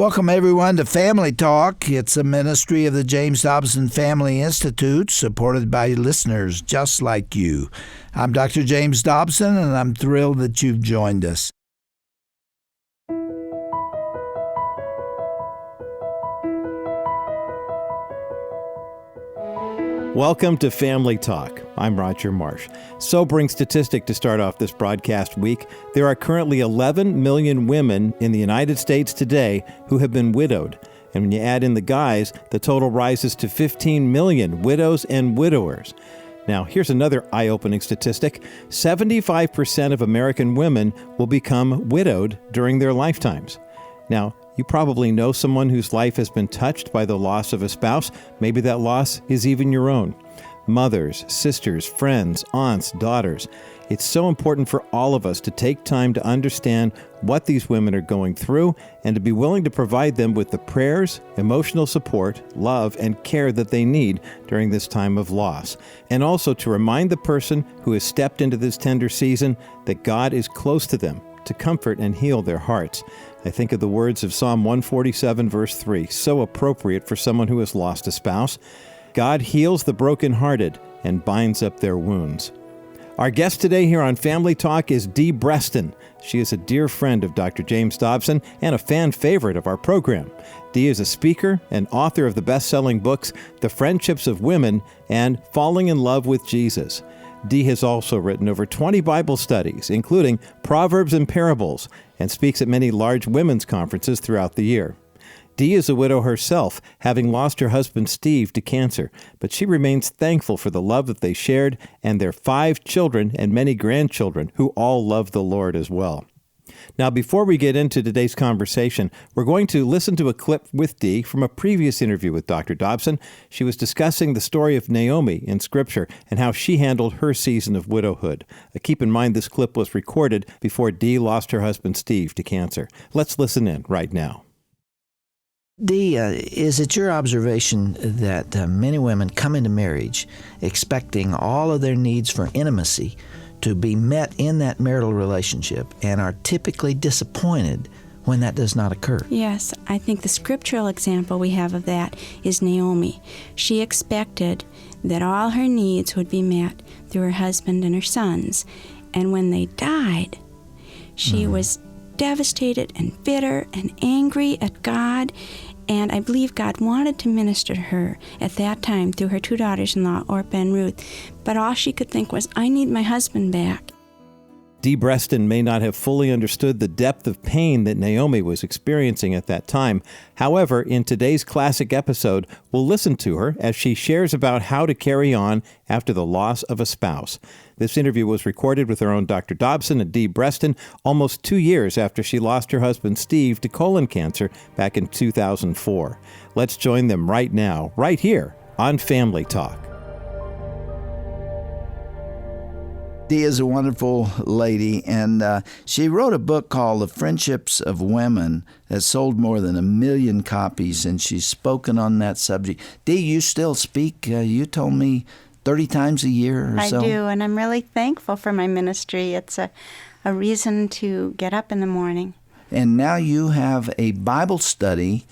Welcome, everyone, to Family Talk. It's a ministry of the James Dobson Family Institute, supported by listeners just like you. I'm Dr. James Dobson, and I'm thrilled that you've joined us. Welcome to Family Talk. I'm Roger Marsh. Sobering statistic to start off this broadcast week. There are currently 11 million women in the United States today who have been widowed. And when you add in the guys, the total rises to 15 million widows and widowers. Now, here's another eye-opening statistic. 75% of American women will become widowed during their lifetimes. Now, you probably know someone whose life has been touched by the loss of a spouse. Maybe that loss is even your own. Mothers, sisters, friends, aunts, daughters. It's so important for all of us to take time to understand what these women are going through and to be willing to provide them with the prayers, emotional support, love, and care that they need during this time of loss. And also to remind the person who has stepped into this tender season that God is close to them to comfort and heal their hearts. I think of the words of Psalm 147, verse 3, so appropriate for someone who has lost a spouse. God heals the brokenhearted and binds up their wounds. Our guest today here on Family Talk is Dee Brestin. She is a dear friend of Dr. James Dobson and a fan favorite of our program. Dee is a speaker and author of the best-selling books The Friendships of Women and Falling in Love with Jesus. Dee has also written over 20 Bible studies, including Proverbs and Parables, and speaks at many large women's conferences throughout the year. Dee is a widow herself, having lost her husband Steve to cancer, but she remains thankful for the love that they shared and their 5 children and many grandchildren who all love the Lord as well. Now, before we get into today's conversation, we're going to listen to a clip with Dee from a previous interview with Dr. Dobson. She was discussing the story of Naomi in Scripture and how she handled her season of widowhood. Keep in mind this clip was recorded before Dee lost her husband Steve to cancer. Let's listen in right now. Dee, is it your observation that many women come into marriage expecting all of their needs for intimacy to be met in that marital relationship and are typically disappointed when that does not occur? Yes, I think the scriptural example we have of that is Naomi. She expected that all her needs would be met through her husband and her sons. And when they died, she was devastated and bitter and angry at God. And I believe God wanted to minister to her at that time through her 2 daughters-in-law, Orpah and Ruth. But all she could think was, I need my husband back. Dee Brestin may not have fully understood the depth of pain that Naomi was experiencing at that time. However, in today's classic episode, we'll listen to her as she shares about how to carry on after the loss of a spouse. This interview was recorded with our own Dr. Dobson and Dee Brestin almost 2 years after she lost her husband Steve to colon cancer back in 2004. Let's join them right now, right here on Family Talk. Dee is a wonderful lady, and she wrote a book called The Friendships of Women that sold more than 1 million copies, and she's spoken on that subject. Dee, you still speak, you told me, 30 times a year or so? I do, and I'm really thankful for my ministry. It's a reason to get up in the morning. And now you have a Bible study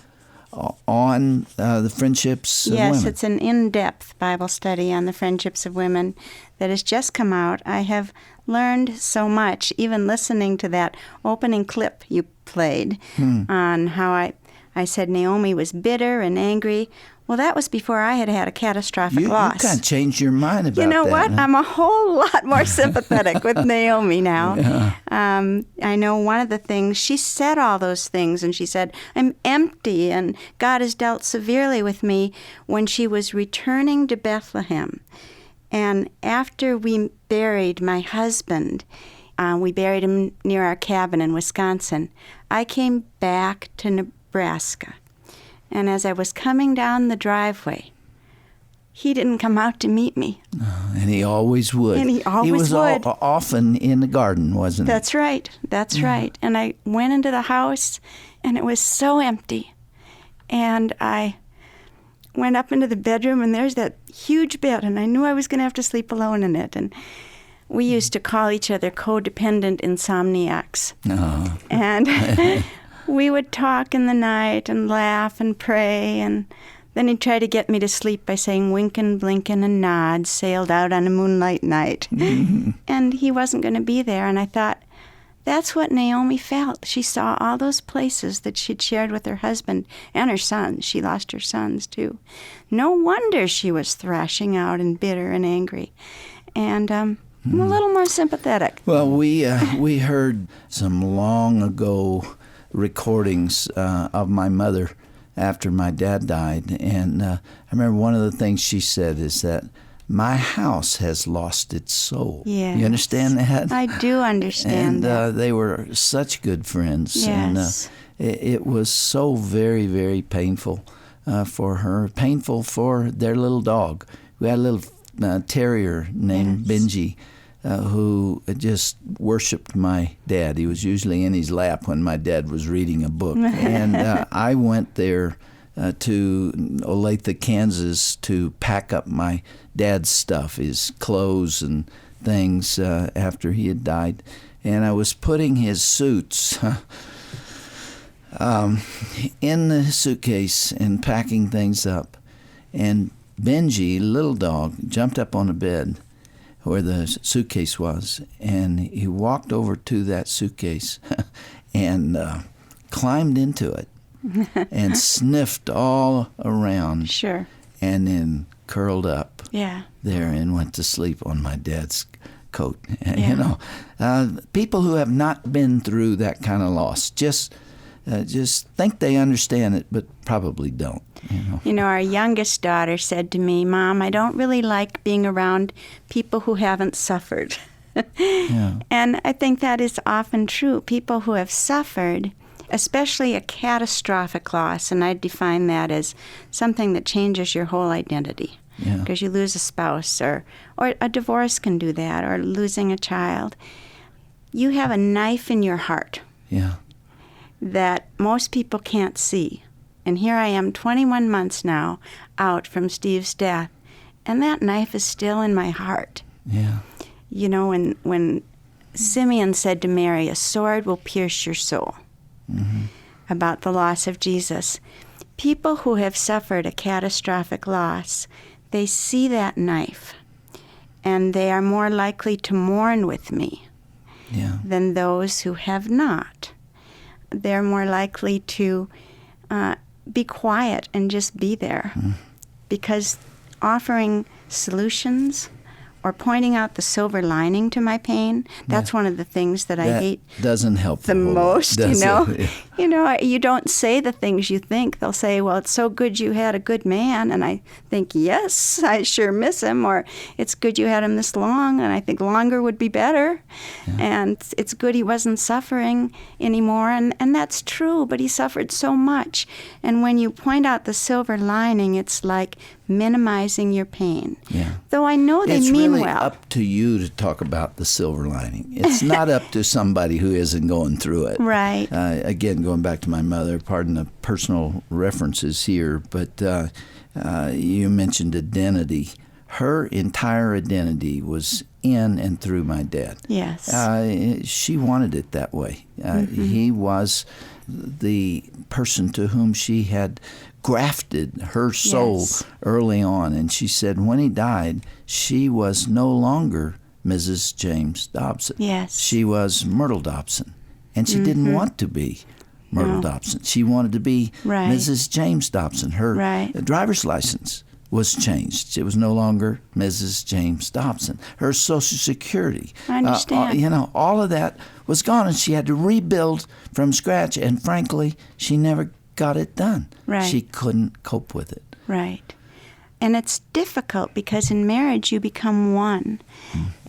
on the friendships of women. Yes, it's an in-depth Bible study on the friendships of women that has just come out. I have learned so much, even listening to that opening clip you played on how I said Naomi was bitter and angry. Well, that was before I had had a catastrophic loss. You kind of changed your mind about that. You know what? Huh? I'm a whole lot more sympathetic with Naomi now. Yeah. I know one of the things, she said all those things, and she said, I'm empty, and God has dealt severely with me when she was returning to Bethlehem. And after we buried my husband, we buried him near our cabin in Wisconsin, I came back to Nebraska. And as I was coming down the driveway, he didn't come out to meet me. And he always would. And he always would. He was often in the garden, wasn't he? That's right. That's right. And I went into the house, and it was so empty. And I went up into the bedroom, and there's that huge bed, and I knew I was going to have to sleep alone in it. And we used to call each other codependent insomniacs. And we would talk in the night and laugh and pray, and then he'd try to get me to sleep by saying winkin', blinkin', and nod, sailed out on a moonlight night. Mm-hmm. And he wasn't going to be there, and I thought, that's what Naomi felt. She saw all those places that she'd shared with her husband and her sons. She lost her sons, too. No wonder she was thrashing out and bitter and angry. And I'm a little more sympathetic. Well, we heard some long ago recordings of my mother after my dad died. And I remember one of the things she said is that my house has lost its soul. Yes. You understand that? I do understand that. And they were such good friends. Yes. And it was so very, very painful for her. Painful for their little dog. We had a little terrier named Benji who just worshipped my dad. He was usually in his lap when my dad was reading a book. And I went there to Olathe, Kansas, to pack up my dad's stuff, his clothes and things after he had died. And I was putting his suits in the suitcase and packing things up. And Benji, little dog, jumped up on the bed where the suitcase was, and he walked over to that suitcase and climbed into it. And sniffed all around. Sure. And then curled up there and went to sleep on my dad's coat. Yeah. You know, people who have not been through that kind of loss just think they understand it, but probably don't. You know, our youngest daughter said to me, Mom, I don't really like being around people who haven't suffered. Yeah. And I think that is often true. People who have suffered, especially a catastrophic loss, and I define that as something that changes your whole identity. Because you lose a spouse, or a divorce can do that, or losing a child. You have a knife in your heart that most people can't see. And here I am 21 months now out from Steve's death, and that knife is still in my heart. Yeah. You know, when Simeon said to Mary, a sword will pierce your soul. Mm-hmm. About the loss of Jesus. People who have suffered a catastrophic loss, they see that knife, and they are more likely to mourn with me than those who have not. They're more likely to be quiet and just be there, because offering solutions or pointing out the silver lining to my pain, that's one of the things that I hate. Doesn't help the most, you know. You know, you don't say the things you think. They'll say, well, it's so good you had a good man. And I think, yes, I sure miss him. Or it's good you had him this long, and I think longer would be better. Yeah. And it's good he wasn't suffering anymore. And that's true, but he suffered so much. And when you point out the silver lining, it's like minimizing your pain. Yeah. Though I know they mean really well. It's up to you to talk about the silver lining. It's not up to somebody who isn't going through it. Right. Again, going back to my mother, pardon the personal references here, but you mentioned identity. Her entire identity was in and through my dad. Yes. She wanted it that way. He was the person to whom she had grafted her soul early on. And she said when he died, she was no longer Mrs. James Dobson. Yes. She was Myrtle Dobson. And she didn't want to be Myrtle Dobson. She wanted to be Mrs. James Dobson. Her driver's license was changed. It was no longer Mrs. James Dobson. Her Social Security. I understand. All of that was gone, and she had to rebuild from scratch. And frankly, she never got it done. Right. She couldn't cope with it. Right. And it's difficult because in marriage you become one.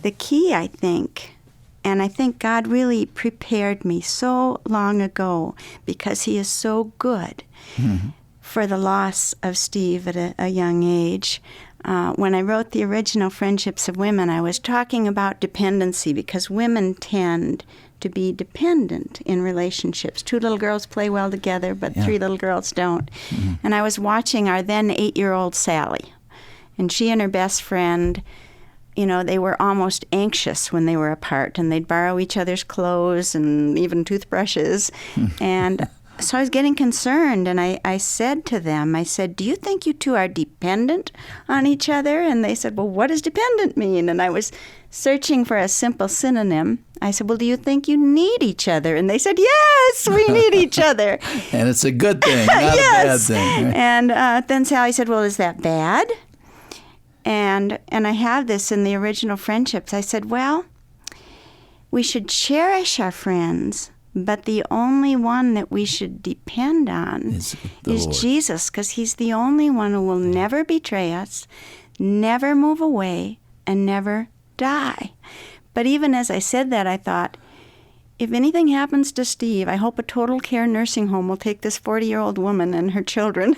The key, I think, and I think God really prepared me so long ago because he is so good for the loss of Steve at a young age. When I wrote the original Friendships of Women, I was talking about dependency because women tend to be dependent in relationships. 2 little girls play well together, but 3 little girls don't. And I was watching our then 8-year-old Sally, and she and her best friend, they were almost anxious when they were apart, and they'd borrow each other's clothes and even toothbrushes. And So I was getting concerned, and I said to them, I said, do you think you two are dependent on each other? And they said, well, what does dependent mean? And I was searching for a simple synonym. I said, well, do you think you need each other? And they said, yes, we need each other. And it's a good thing, not yes. a bad thing. Right? And then Sally said, well, is that bad? And I have this in the original Friendships. I said, well, we should cherish our friends, but the only one that we should depend on is Jesus, because he's the only one who will never betray us, never move away, and never die. But even as I said that, I thought, if anything happens to Steve, I hope a total care nursing home will take this 40-year-old woman and her children.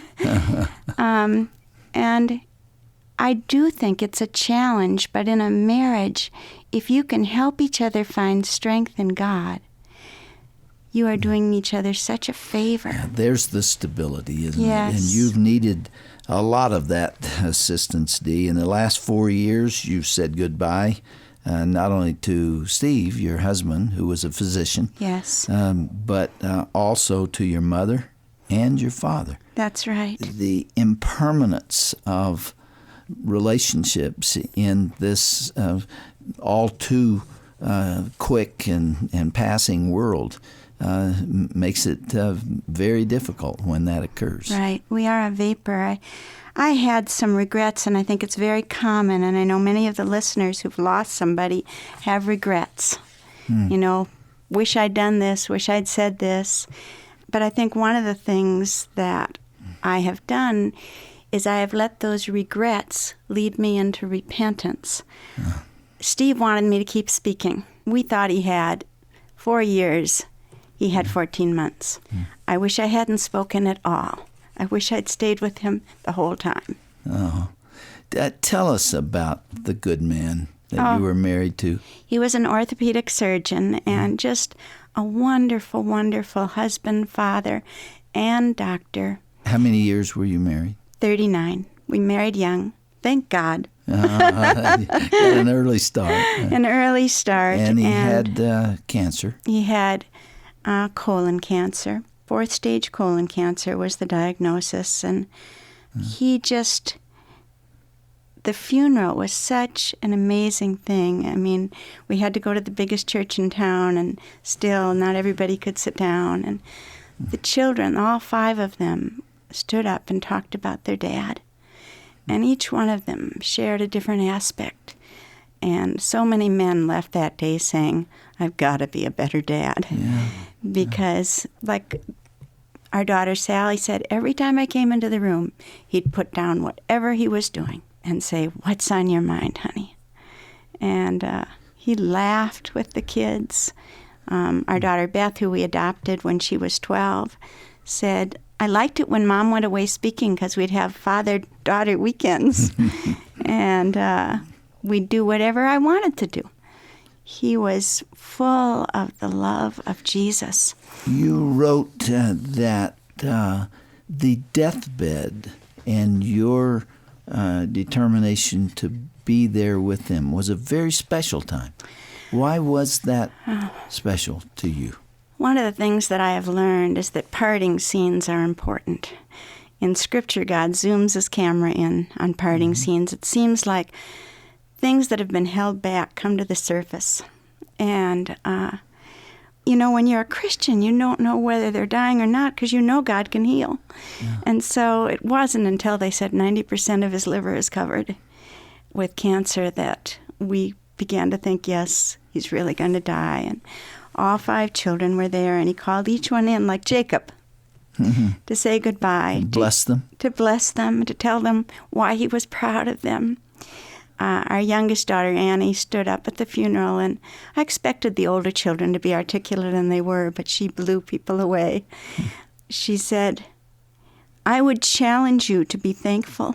And I do think it's a challenge, but in a marriage, if you can help each other find strength in God, you are doing each other such a favor. Yeah, there's the stability, isn't yes. it? And you've needed a lot of that assistance, Dee. In the last 4 years, you've said goodbye, not only to Steve, your husband, who was a physician, yes, but also to your mother and your father. That's right. The impermanence of relationships in this all too quick and passing world makes it very difficult when that occurs. Right. We are a vapor. I had some regrets, and I think it's very common, and I know many of the listeners who've lost somebody have regrets. You know, wish I'd done this, wish I'd said this. But I think one of the things that I have done is I have let those regrets lead me into repentance. Steve wanted me to keep speaking. We thought he had 4 years. He had 14 months. I wish I hadn't spoken at all. I wish I'd stayed with him the whole time. Oh. Tell us about the good man that you were married to. He was an orthopedic surgeon and just a wonderful, wonderful husband, father, and doctor. How many years were you married? 39. We married young. Thank God. Got an early start. An early start. And he had cancer. He had colon cancer. 4th stage colon cancer was the diagnosis. And he just, the funeral was such an amazing thing. I mean, we had to go to the biggest church in town, and still not everybody could sit down. And the children, all 5 of them, stood up and talked about their dad. And each one of them shared a different aspect. And so many men left that day saying, I've got to be a better dad. Yeah. Because, like our daughter Sally said, every time I came into the room, he'd put down whatever he was doing and say, what's on your mind, honey? And he laughed with the kids. Our daughter Beth, who we adopted when she was 12, said, I liked it when Mom went away speaking because we'd have father-daughter weekends. And we'd do whatever I wanted to do. He was full of the love of Jesus. You wrote that the deathbed and your determination to be there with him was a very special time. Why was that special to you? One of the things that I have learned is that parting scenes are important. In Scripture, God zooms his camera in on parting scenes. It seems like things that have been held back come to the surface. And, you know, when you're a Christian, you don't know whether they're dying or not because you know God can heal. Yeah. And so it wasn't until they said 90% of his liver is covered with cancer that we began to think, yes, he's really going to die. And all 5 children were there, and he called each one in like Jacob to say goodbye. Bless them. To bless them, to tell them why he was proud of them. Our youngest daughter, Annie, stood up at the funeral, and I expected the older children to be articulate, and they were, but she blew people away. She said, I would challenge you to be thankful,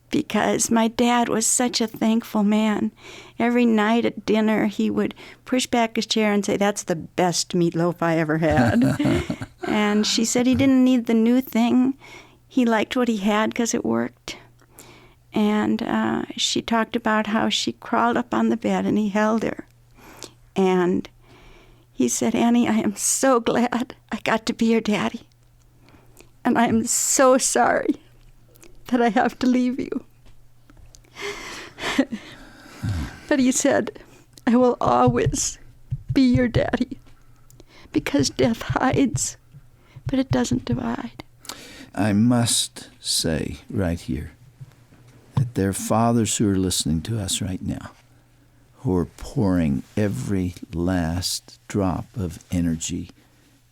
because my dad was such a thankful man. Every night at dinner, he would push back his chair and say, that's the best meatloaf I ever had. And she said he didn't need the new thing. He liked what he had because it worked. And she talked about how she crawled up on the bed and he held her. And he said, "Annie, I am so glad I got to be your daddy. And I am so sorry that I have to leave you." But he said, "I will always be your daddy, because death hides, but it doesn't divide." I must say right here that there are fathers who are listening to us right now who are pouring every last drop of energy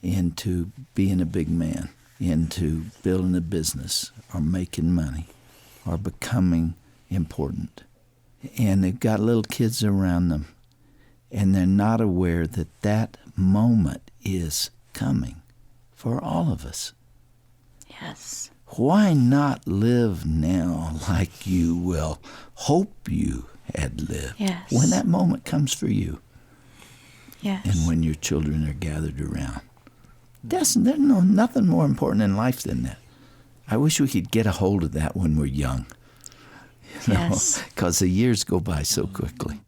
into being a big man, into building a business or making money or becoming important. And they've got little kids around them, and they're not aware that that moment is coming for all of us. Yes. Why not live now like you will hope you had lived Yes. when that moment comes for you? Yes. And when your children are gathered around. There's nothing more important in life than that. I wish we could get a hold of that when we're young. Yes. Because the years go by so quickly.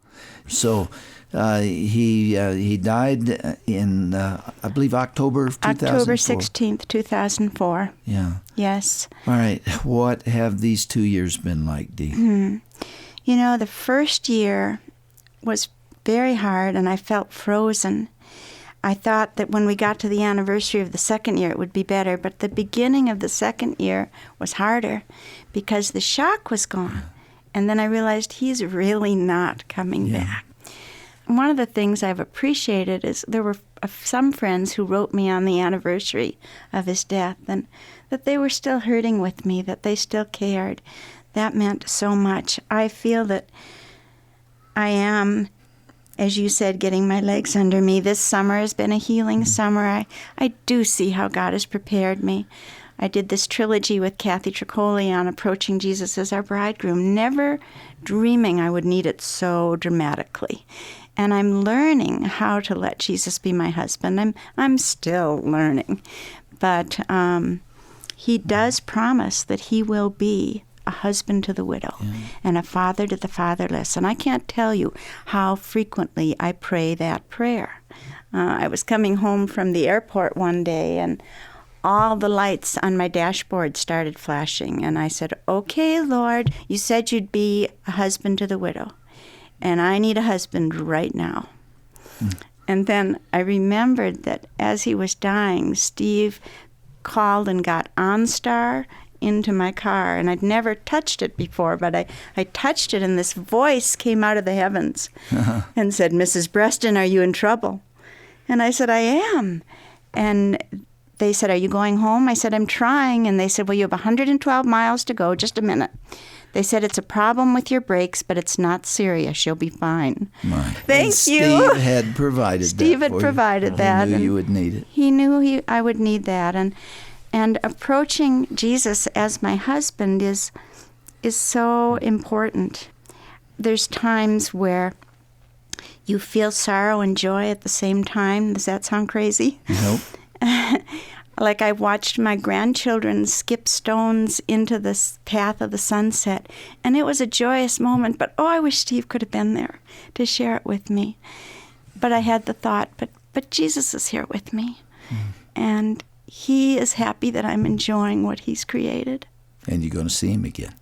So he died in, I believe, October of 2004. October 16th, 2004. Yeah. Yes. All right. What have these 2 years been like, Dee? You know, the first year was very hard, and I felt frozen. I thought that when we got to the anniversary of the second year, it would be better. But the beginning of the second year was harder because the shock was gone. And then I realized he's really not coming back. One of the things I've appreciated is there were some friends who wrote me on the anniversary of his death, and that they were still hurting with me, that they still cared. That meant so much. I feel that I am, as you said, getting my legs under me. This summer has been a healing summer. I do see how God has prepared me. I did this trilogy with Kathy Tricoli on approaching Jesus as our bridegroom, never dreaming I would need it so dramatically. And I'm learning how to let Jesus be my husband. I'm still learning. But he does promise that he will be a husband to the widow and a father to the fatherless. And I can't tell you how frequently I pray that prayer. I was coming home from the airport one day, and all the lights on my dashboard started flashing. And I said, "Okay, Lord, you said you'd be a husband to the widow, and I need a husband right now." And then I remembered that as he was dying, Steve called and got OnStar into my car, and I'd never touched it before, but I touched it, and this voice came out of the heavens and said, "Mrs. Brestin, are you in trouble?" And I said, "I am." And they said, "Are you going home?" I said, "I'm trying." And they said, "Well, you have 112 miles to go. Just a minute." They said, "It's a problem with your brakes, but it's not serious. You'll be fine." Thank you. Steve had provided that. Steve had provided that. He knew you would need it. He knew I would need that. And approaching Jesus as my husband is so important. There's times where you feel sorrow and joy at the same time. Does that sound crazy? Nope. Like I watched my grandchildren skip stones into the path of the sunset, and it was a joyous moment, but I wish Steve could have been there to share it with me. But I had the thought, but Jesus is here with me, and he is happy that I'm enjoying what he's created. And you're going to see him again.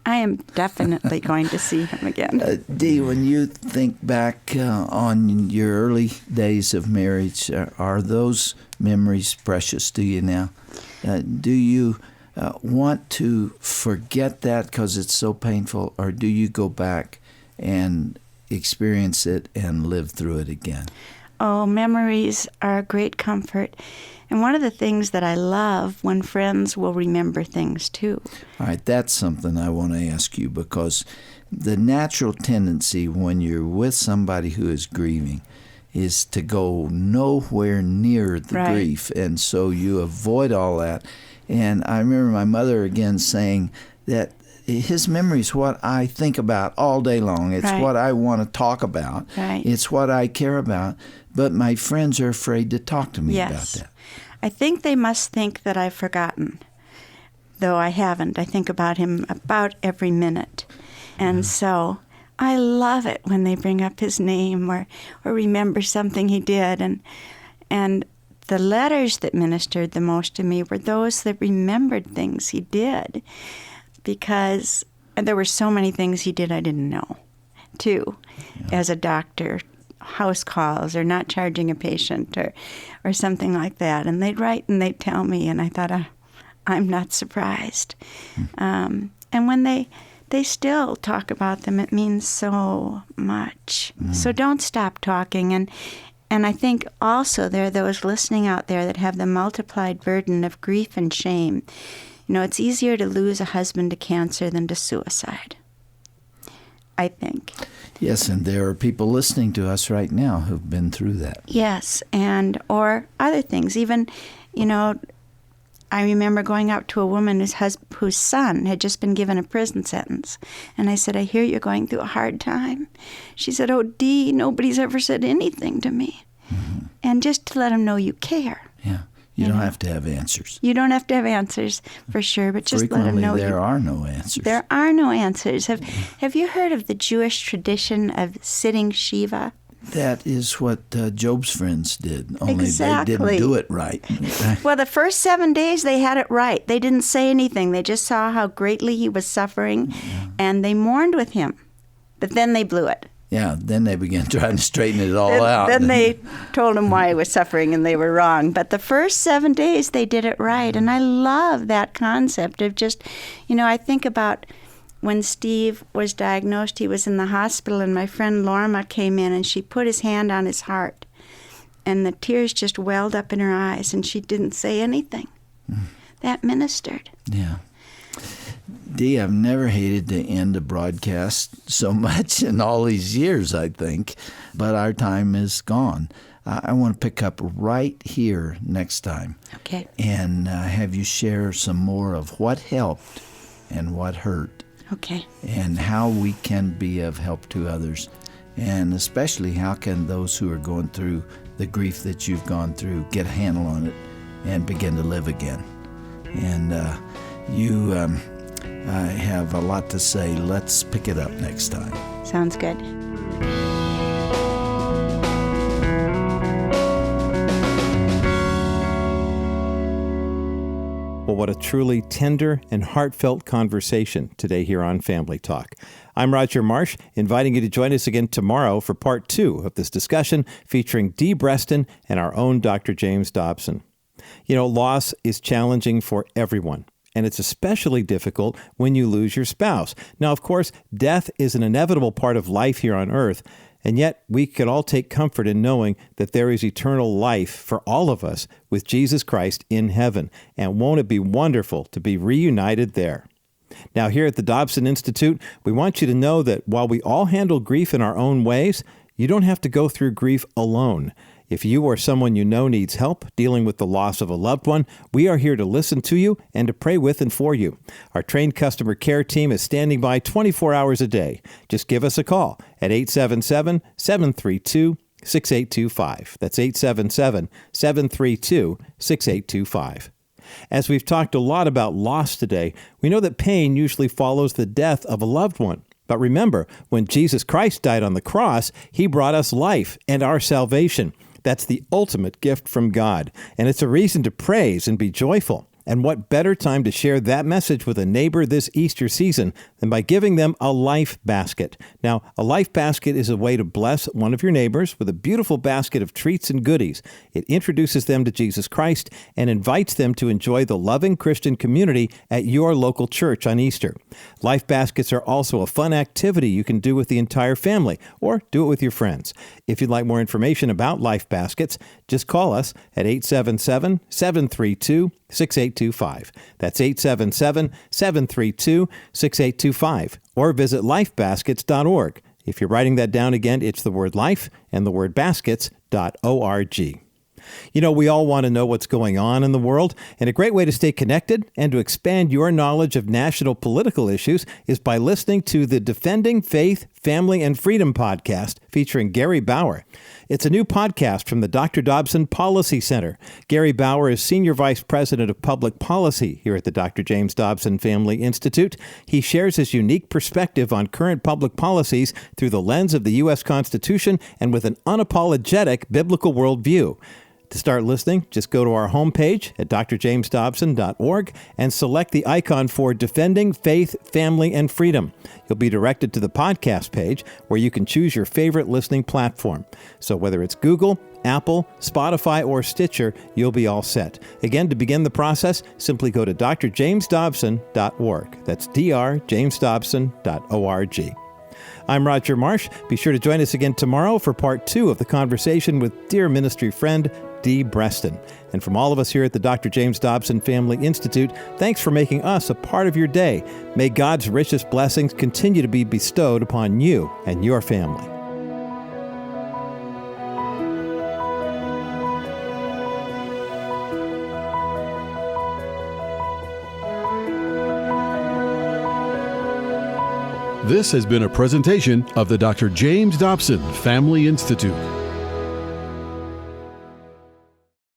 I am definitely going to see him again. Dee, when you think back on your early days of marriage, are those memories precious to you now? Do you want to forget that because it's so painful, or do you go back and experience it and live through it again? Oh, memories are a great comfort. And one of the things that I love when friends will remember things too. All right, that's something I want to ask you, because the natural tendency when you're with somebody who is grieving is to go nowhere near the grief, and so you avoid all that. And I remember my mother again saying that his memory is what I think about all day long. It's what I want to talk about. It's what I care about. But my friends are afraid to talk to me about that. I think they must think that I've forgotten, though I haven't. I think about him about every minute. And so I love it when they bring up his name or remember something he did. And the letters that ministered the most to me were those that remembered things he did, because there were so many things he did I didn't know, too, as a doctor. House calls or not charging a patient or something like that. And they'd write and they'd tell me, and I thought, I'm not surprised. And when they still talk about them, it means so much. So don't stop talking. And I think also there are those listening out there that have the multiplied burden of grief and shame. It's easier to lose a husband to cancer than to suicide, I think. Yes, and there are people listening to us right now who've been through that. Yes, or other things. Even, I remember going up to a woman whose son had just been given a prison sentence. And I said, I hear you're going through a hard time. She said, oh, Dee, nobody's ever said anything to me. Mm-hmm. And just to let them know you care. Yeah. You don't have to have answers. You don't have to have answers, for sure, but just let them know. There are no answers. There are no answers. Have you heard of the Jewish tradition of sitting Shiva? That is what Job's friends did, only exactly. They didn't do it right. Well, the first 7 days they had it right. They didn't say anything. They just saw how greatly he was suffering, and they mourned with him. But then they blew it. Yeah, then they began trying to straighten it all out. Then they told him why he was suffering, and they were wrong. But the first 7 days, they did it right. And I love that concept of just, I think about when Steve was diagnosed, he was in the hospital, and my friend Lorma came in, and she put his hand on his heart. And the tears just welled up in her eyes, and she didn't say anything. That ministered. Yeah. Dee, I've never hated to end a broadcast so much in all these years, I think, but our time is gone. I want to pick up right here next time. Okay. And have you share some more of what helped and what hurt. Okay. And how we can be of help to others. And especially how can those who are going through the grief that you've gone through get a handle on it and begin to live again. And you have a lot to say. Let's pick it up next time. Sounds good. Well, what a truly tender and heartfelt conversation today here on Family Talk. I'm Roger Marsh, inviting you to join us again tomorrow for part 2 of this discussion featuring Dee Brestin and our own Dr. James Dobson. Loss is challenging for everyone, and it's especially difficult when you lose your spouse. Now, of course, death is an inevitable part of life here on earth, and yet we could all take comfort in knowing that there is eternal life for all of us with Jesus Christ in heaven. And won't it be wonderful to be reunited there? Now, here at the Dobson Institute, we want you to know that while we all handle grief in our own ways, you don't have to go through grief alone. If you or someone you know needs help dealing with the loss of a loved one, we are here to listen to you and to pray with and for you. Our trained customer care team is standing by 24 hours a day. Just give us a call at 877-732-6825. That's 877-732-6825. As we've talked a lot about loss today, we know that pain usually follows the death of a loved one. But remember, when Jesus Christ died on the cross, he brought us life and our salvation. That's the ultimate gift from God, and it's a reason to praise and be joyful. And what better time to share that message with a neighbor this Easter season than by giving them a life basket. Now, a life basket is a way to bless one of your neighbors with a beautiful basket of treats and goodies. It introduces them to Jesus Christ and invites them to enjoy the loving Christian community at your local church on Easter. Life baskets are also a fun activity you can do with the entire family or do it with your friends. If you'd like more information about life baskets, just call us at 877-732-6825. That's 877-732-6825. Or visit lifebaskets.org. If you're writing that down again, it's the word life and the word baskets.org. We all want to know what's going on in the world, and a great way to stay connected and to expand your knowledge of national political issues is by listening to the Defending Faith, Family, and Freedom podcast featuring Gary Bauer. It's a new podcast from the Dr. Dobson Policy Center. Gary Bauer is Senior Vice President of Public Policy here at the Dr. James Dobson Family Institute. He shares his unique perspective on current public policies through the lens of the U.S. Constitution and with an unapologetic biblical worldview. To start listening, just go to our homepage at drjamesdobson.org and select the icon for Defending Faith, Family, and Freedom. You'll be directed to the podcast page where you can choose your favorite listening platform. So whether it's Google, Apple, Spotify, or Stitcher, you'll be all set. Again, to begin the process, simply go to drjamesdobson.org. That's drjamesdobson.org. I'm Roger Marsh. Be sure to join us again tomorrow for part 2 of the conversation with dear ministry friend Dee Brestin. And from all of us here at the Dr. James Dobson Family Institute, thanks for making us a part of your day. May God's richest blessings continue to be bestowed upon you and your family. This has been a presentation of the Dr. James Dobson Family Institute.